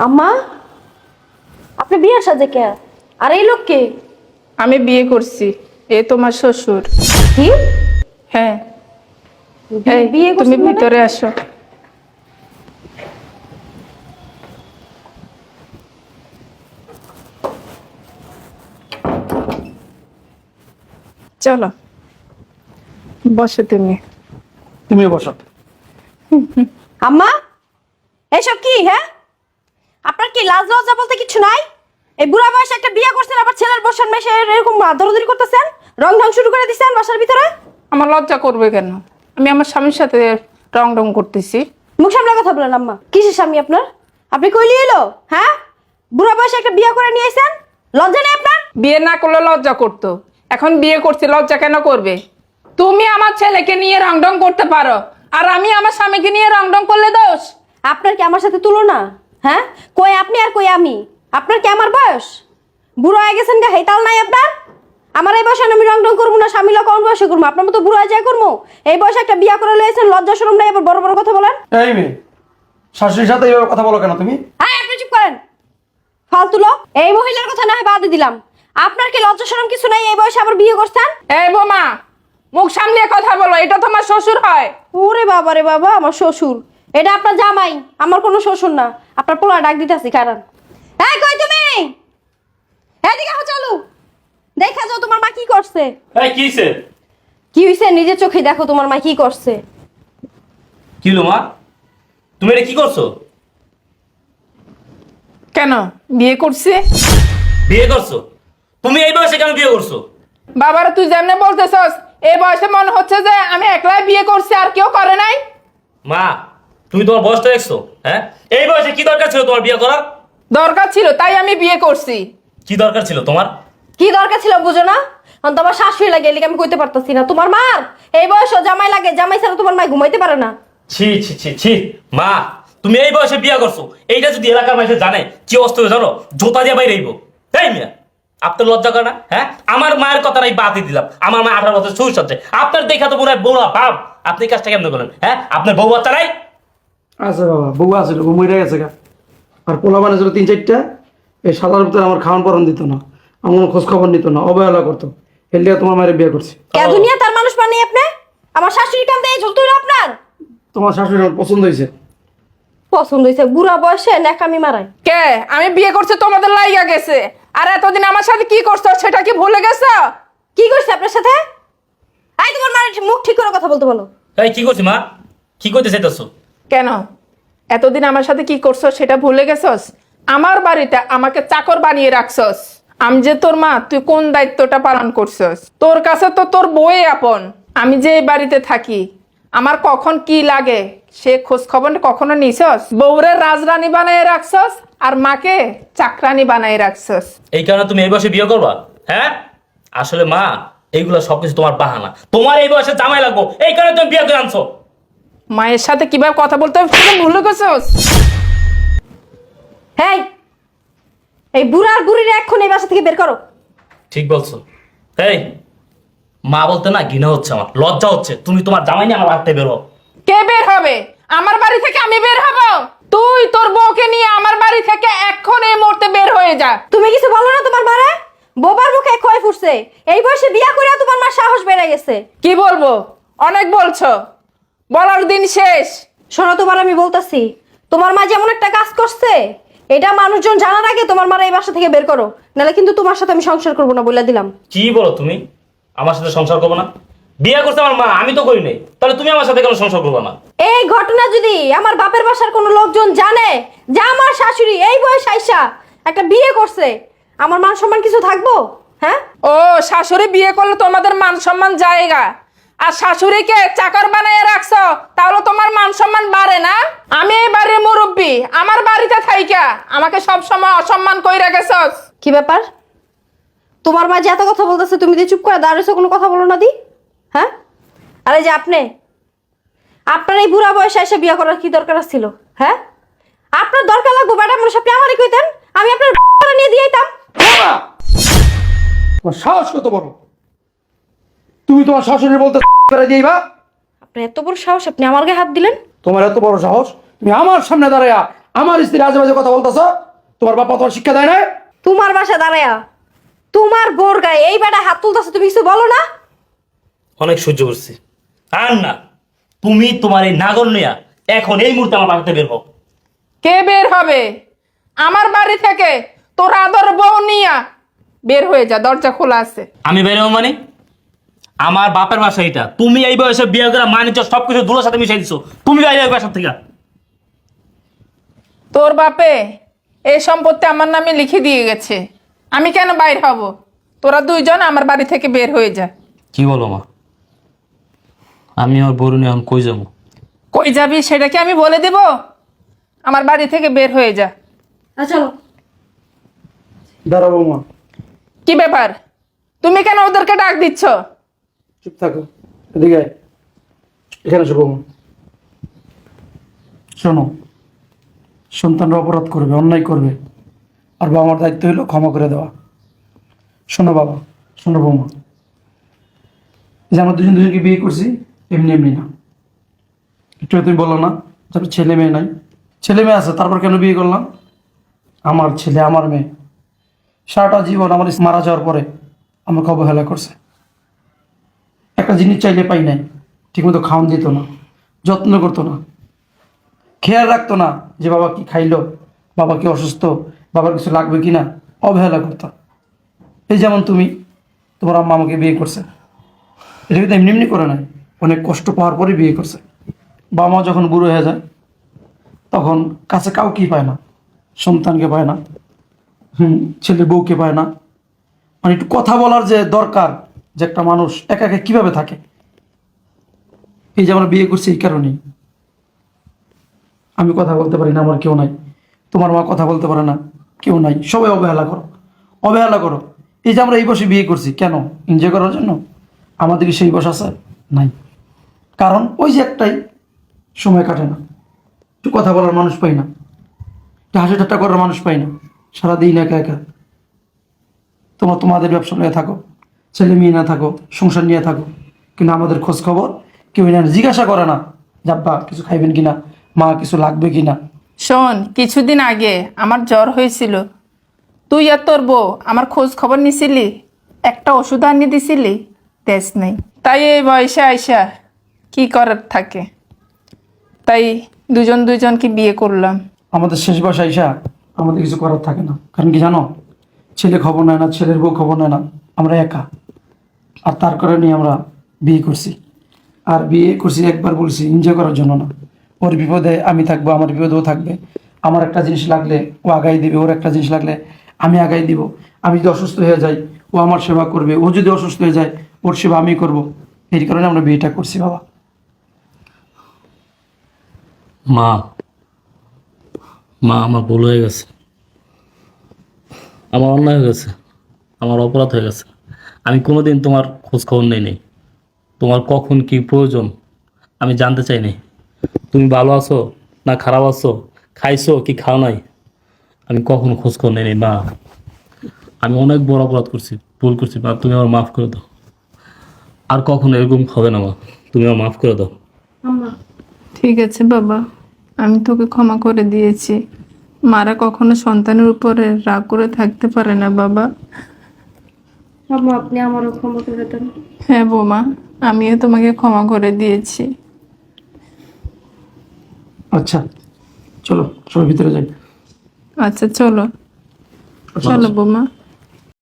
আম্মা, আপনি বিয়ের সাজে কে? আর এই লোক কে? আমি বিয়ে করছি, এ তোমার শ্বশুর। কি? হ্যাঁ। বিয়ে তুমি করছেন মানে? ভিতরে আসো। চলো বসো তুমি। তুমি বসো। আম্মা, এসব কি? হ্যাঁ, আপনার কি লাজ লজ্জা বলতে কিছু নাই? এই বুড়া বয়সে একটা বিয়ে করছেন, আবার ছেলের বসান মেশে এরকম দরদরি করতেছেন, রং ঢং শুরু করে দিচ্ছেন বাসার ভিতরে। আমার লজ্জা করবে কেন? আমি আমার স্বামীর সাথে রং রং করতেছি। মুখ সামলে কথা বলেন আম্মা। কিসের স্বামী আপনার? আপনি কইলি এলো? হ্যাঁ, বুড়া বয়সে একটা বিয়ে করে নিয়ে এসেছেন, লজ্জা নেই আপনার? বিয়ে না করলে লজ্জা করতো, এখন বিয়ে করছি, লজ্জা কেন করবে? তুমি আমার ছেলেকে নিয়ে রং রং করতে পারো, আর আমি আমার স্বামীকে নিয়ে রং রং করলে দোষ? আপনার কি আমার সাথে তুলনা? হ্যাঁ, কই আপনি আর কই আমি? আপনার কি আমার বয়স? বুড়ো হয়ে গেছেন গা, হেতাল নাই আপনার? আমার এই বয়সে আমি রং রং করবো না, স্বামী লোক কোন বয়সে করবো? আপনার মতো বুড়ো হয়ে যায় করবো? এই বয়সে একটা বিয়ে করে লয়েছেন, লজ্জা শরম নাই, আবার বড় বড় কথা বলেন। এই মেয়ে, শাশুড়ির সাথে এইভাবে কথা বলো কেন তুমি? হ্যাঁ, আপনি চুপ করেন, ফালতু লোক। এই মহিলার কথা না হয় বাদ দিলাম, আপনার কি লজ্জা শরম কিছু নাই? এই বয়সে আবার বিয়ে করছেন? এই বোমা, মুখ সামলিয়ে কথা বলো, এটা তোমার শ্বশুর হয়। ওরে বাবা রে বাবা, আমার শ্বশুর? এটা আপনার জামাই, আমার কোনো শ্বশুর না। আপনার পোলা ডাক দিতেছি, কারণ এই কই তুমি? এদিকে আহ, চলো দেখা যাও তোমার মা কি করছে। এই কিছে? কি হইছে নিজের চোখে দেখো তোমার মা কি করছে। কি হলো মা? তুমি এটা কি করছো? কেন বিয়ে করছে? বিয়ে করছো? তুমি এই বয়সে কেন বিয়ে করছো? বাবারা তুই যেমনে বলতেছস, এই বয়সে মনে হচ্ছে যে আমি একলাই বিয়ে করছি, আর কেউ করে নাই। মা, তুমি তোমার বয়সটা দেখছো? হ্যাঁ, এই বয়সে কি দরকার ছিল তোমার বিয়ে করার? দরকার ছিল তাই আমি বিয়ে করছি। কি দরকার ছিল তোমার? কি দরকার ছিল বুঝো না? অন্ত আমার শাশুড়ি লাগে, এলিকে আমি কইতে পারতাছি না। তোমার মার এই বয়সে জামাই লাগে, জামাই ছাড়া তোমার মা ঘুমাইতে পারে না। ছি ছি ছি ছি। মা, তুমি এই বয়সে বিয়ে করছো, এইটা যদি এলাকার মানুষ জানে কি অবস্থা হবে জানো? জোতা দিয়ে বাইরে আইবো। তাই মিয়া, আপনার লজ্জা করে না? হ্যাঁ, আমার মায়ের কথা নাই বাদই দিলাম, আমার মা 18 বছর শ্বশুর সাথে। আপনার দেখা তো মনে হয় বউরা বাপ। আপনি এই কাজটা কেমন করলেন? হ্যাঁ, আপনার বউ বাচ্চা নাই? আছে বাবা, বউ আছে, বউ মরে গেছে গা। আর পোলা বানে ছিল 3-4টা। এই সাদার ভিতরে আমার খাওয়ান পরন দিত না, আমার কোনো খোঁজ খবর নিত না, অবহেলা করতো। হেলিয়া তোমার মায়ের বিয়ে করছি। কে দুনিয়া তার মানুষ মানে আপনি? আমার শাশুড়ি কান্দে এই ঝুলতুই আপনার তোমার শাশুড়ি আমার পছন্দ হয়েছে। পছন্দ হইছে? বুড়া বয়সে ন্যাকামি মারায়। কে আমি বিয়ে করছি তোমাদের লাইগা গেছে, আর এতদিন আমার সাথে কি করছো সেটা কি ভুলে গেছো? কি করছে আপনার সাথে? এই তোমার মায়ের মুখ ঠিক করে কথা বলতে বলো। এই কি করছি মা? কি করতে চাইতেছো? কেন এতদিন আমার সাথে কি করছো সেটা ভুলে গেছস? আমার বাড়িতে আমাকে চাকর বানিয়ে রাখছস। আমি যে তোর মা, তুই কোন দায়িত্বটা পালন করছস? তোর কাছে তো তোর বউই আপন। আমি যে এই বাড়িতে থাকি, আমার কখন কি লাগে সে খোঁজ খবর কখনো নিছস? বউরে রাজরানী বানিয়ে রাখছস, আর মাকে চাকরানি বানিয়ে রাখছস। এই কারণে তুমি এই বয়সে বিয়ে করবা? হ্যাঁ, আসলে মা, এইগুলো সবকিছু তোমার বাহানা। তোমার এই বয়সে জামাই লাগবো, এই কারণে তুমি বিয়ে করে আনছো। মায়ের সাথে কিভাবে কথা বলতে হবে সেটা ভুলে গেছস? হেই, এই বুড়া আর বুড়ির এখন এই বাসা থেকে বের করো। ঠিক বলছো। এই মা বলতে না ঘৃণা হচ্ছে, আমার লজ্জা হচ্ছে। তুমি তোমার জামাই নিয়ে আমার বাড়িতে বেরো। কে বের হবে? আমার বাড়ি থেকে আমি বের হব? তুই তোর বউকে নিয়ে আমার বাড়ি থেকে এখন এই মুহূর্তে বের হয়ে যা। তুমি কিছু বলো না তোমার মারে? বোবার মুখে ক্ষয় ফুটছে, এই বয়সে বিয়া করে তোমার মা সাহস বেড়ে গেছে। কি বলবো? অনেক বলছো, বলার দিন শেষ। শোনো, তোমার আমি বলতাছি, তোমার মা যেমন একটা কাজ করছে, এটা মানুষজন জানার আগে তোমার মারা এই বাসা থেকে বের করো, নাহলে কিন্তু তোমার সাথে আমি সংসার করবো না বলে দিলাম। কি বলো তুমি? আমার সাথে সংসার করবো না? বিয়ে করছে আমার মা, আমি তো করি নাই, তাহলে তুমি আমার সাথে কেন সংসার করবো না? এই ঘটনা যদি আমার বাপের বাসার কোনো লোকজন জানে যে আমার শাশুড়ি এই বয়স আইসা একটা বিয়ে করছে, আমার মান সম্মান কিছু থাকবো? হ্যাঁ, ও শাশুড়ি বিয়ে করলে তোমাদের মান সম্মান জায়গা, আর শাশুড়িকে চাকর বানিয়ে রাখছো, তাহলে তোমার মান সম্মান বাড়ে না? আমি এই বাড়ির মুরব্বী, আমার বাড়িতে থাইকা আমাকে সব সময় অসম্মান কইরা গেছস। কি ব্যাপার? তোমার মা যে এত কথা বলতেছে, তুমি যে চুপ করে দাঁড়িয়েছো, কোনো কথা বলো না দি? হ্যাঁ, আরে যে আপনার এই বুড়া বয়সে এসে বিয়ে করার কি দরকার ছিল? হ্যাঁ, আপনার দরকার লাগবো বেটা মানুষ, আপনি আমারই কইতেন, আমি আপনার করে নিয়ে দিয়ে দিতাম। বাবা! তোমার সাহস কত বড়? তুমি তোমার শাশুড়ি বলতে করে দিইবা? আপনার এত বড় সাহস, আপনি আমার গায়ে হাত দিলেন? তোমার এত বড় সাহস, তুমি আমার সামনে দাঁড়ায়া আমার স্ত্রী আজে বাজে কথা বলতেছ? তোমার বাবা তোমার শিক্ষা দেয় না? তোমার বাসা দাঁড়ায়া তোমার বোর গায়ে এই বেটা হাত তুলতেছে, তুমি কিছু বলো না? অনেক সহ্য করছি, আর না। তুমি তোমার এই নাগর নিয়া এখন এই মুহূর্তে আমার বাড়িতে বের হও। কে বের হবে? আমার বাড়ি থেকে তোর আদর বউ নিয়া বের হয়ে যা, দরজা খোলা আছে। আমি বের হবো মানে? আমার বাপের বাসা এটা, তুমি এই বয়সে বিয়ে করে মানিচ সবকিছু দুলোর সাথে মিশাই দিছো। তুমি বাইরে বাসা থেকে। তোর বাপে এই সম্পত্তি আমার নামে লিখে দিয়ে গেছে, আমি কেন বাইর হব? তোরা দুইজন আমার বাড়ি থেকে বের হয়ে যা। কি বলো মা? আমি আর বরুণ এখন কই যাবো? কই যাবি সেটা কি আমি বলে দেব? আমার বাড়ি থেকে বের হয়ে যা। চলো। দাঁড়াবো মা। কি ব্যাপার? তুমি কেন ওদেরকে ডাক দিচ্ছ? চুপ থাকো, এদিকে আয়। এখানে এসো বৌমা। শোনো, সন্তানরা অপরাধ করবে, অন্যায় করবে, আর বাবা মার দায়িত্ব হলো ক্ষমা করে দেওয়া। শোনো বাবা, শোনো বৌমা, এই যে আমরা দুজন দুজনকে বিয়ে করছি এমনি এমনি না। একটু আগে তুমি বললো না তারপর ছেলে মেয়ে নাই? ছেলে মেয়ে আছে, তারপর কেন বিয়ে করলাম? আমার ছেলে আমার মেয়ে সারাটা জীবন আমার মারা যাওয়ার পরে আমাকে অবহেলা করছে। একটা জিনিস চাইলে পাই নাই, ঠিকমতো খাওয়ান দিত না, যত্ন করতো না, খেয়াল রাখতো না যে বাবা কি খাইলো, বাবা কি অসুস্থ, বাবার কিছু লাগবে কি না, অবহেলা করতো। এই যেমন তুমি, তোমার আম্মা আমাকে বিয়ে করছে, এটা কিন্তু এমনি এমনি করে নাই, অনেক কষ্ট পাওয়ার পরে বিয়ে করছে। বাবা মা যখন বুড়ো হয়ে যায় তখন কাছে কাউকেই পায় না, সন্তানকে পায় না, ছেলে বউকে পায় না। মানে একটু কথা বলার যে দরকার, যে একটা মানুষ একা একা কীভাবে থাকে, এই যে আমরা বিয়ে করছি এই কারণেই। আমি কথা বলতে পারি না, আমার কেউ নাই, তোমার মা কথা বলতে পারে না, কেউ নাই, সবাই অবহেলা করো, অবহেলা করো। এই যে আমরা এই বসে বিয়ে করছি কেন? এনজয় করার জন্য? আমাদের কি সেই বস আছে? নাই। কারণ ওই যে একটাই, সময় কাটে না, একটু কথা বলার মানুষ পাই না, একটু হাসি ঠাট্টা করার মানুষ পাই না, সারাদিন একা একা। তোমাদের ব্যবসা নিয়ে থাকো, ছেলে মেয়ে না থাকো, সংসার নিয়ে থাকো, কিন্তু আমাদের খোঁজ খবর কেউ না, জিজ্ঞাসা করে না যে আব্বা কিছু খাইবেন কিনা, মা কিছু লাগবে কিনা। শোন, কিছুদিন আগে আমার জ্বর হয়েছিল, তুই আর তোর বউ আমার খোঁজ খবর নিছিলি? একটা ওষুধ আনিয়ে দিছিলি? তেজ নেই। তাই এই বয়সে আইসা কি করার থাকে, তাই দুজন দুজনকে বিয়ে করলাম। আমাদের শেষ বয়সে আইসা আমাদের কিছু করার থাকে না, কারণ কি জানো? ছেলে খবর নেয় না, ছেলের বউ খবর নেয় না, আমরা একা। আর তার কারণে আমরা বিয়ে করছি। আর বিয়ে করছি একবার বলছি এনজয় করার জন্য না। ওর বিপদে আমি থাকবো, আমার বিপদে ও থাকবে। আমার একটা জিনিস লাগলে ও আগাই দিবে, ওর একটা জিনিস লাগলে আমি আগাই দিব। আমি যদি অসুস্থ হয়ে যাই ও আমার সেবা করবে, ও যদি অসুস্থ হয়ে যায় ওর সেবা আমি করব। এই কারণে আমরা বিয়েটা করছি বাবা। মা, মা আমার ভুল হয়ে গেছে, আমার অন্যায় হয়ে গেছে, আমার অপরাধ হয়ে গেছে। আমি কোনোদিন তোমার খোঁজ খবর নেই। তোমার কখন কি প্রয়োজন আমি জানতে চাই নাই। তুমি ভালো আছো না খারাপ আছো, খাইছো কি খাও নাই, আমি কখনো খোঁজ খবর নেই মা। আমি অনেক বড় অপরাধ করছি, ভুল করছি মা, তুমি আমার মাফ করে দাও। আর কখনো এরকম হবে না মা, তুমি আমার মাফ করে দাও। ঠিক আছে বাবা, আমি তোকে ক্ষমা করে দিয়েছি। মারা কখনো সন্তানের উপরে রাগ করে থাকতে পারে না বাবা। আম্মা আপনি আমারও ক্ষমা করে দেন। হ্যাঁ বৌমা, আমিও তোমাকে ক্ষমা করে দিয়েছি। আচ্ছা চলো সবাই ভিতরে যাই। আচ্ছা চলো, চলো বৌমা।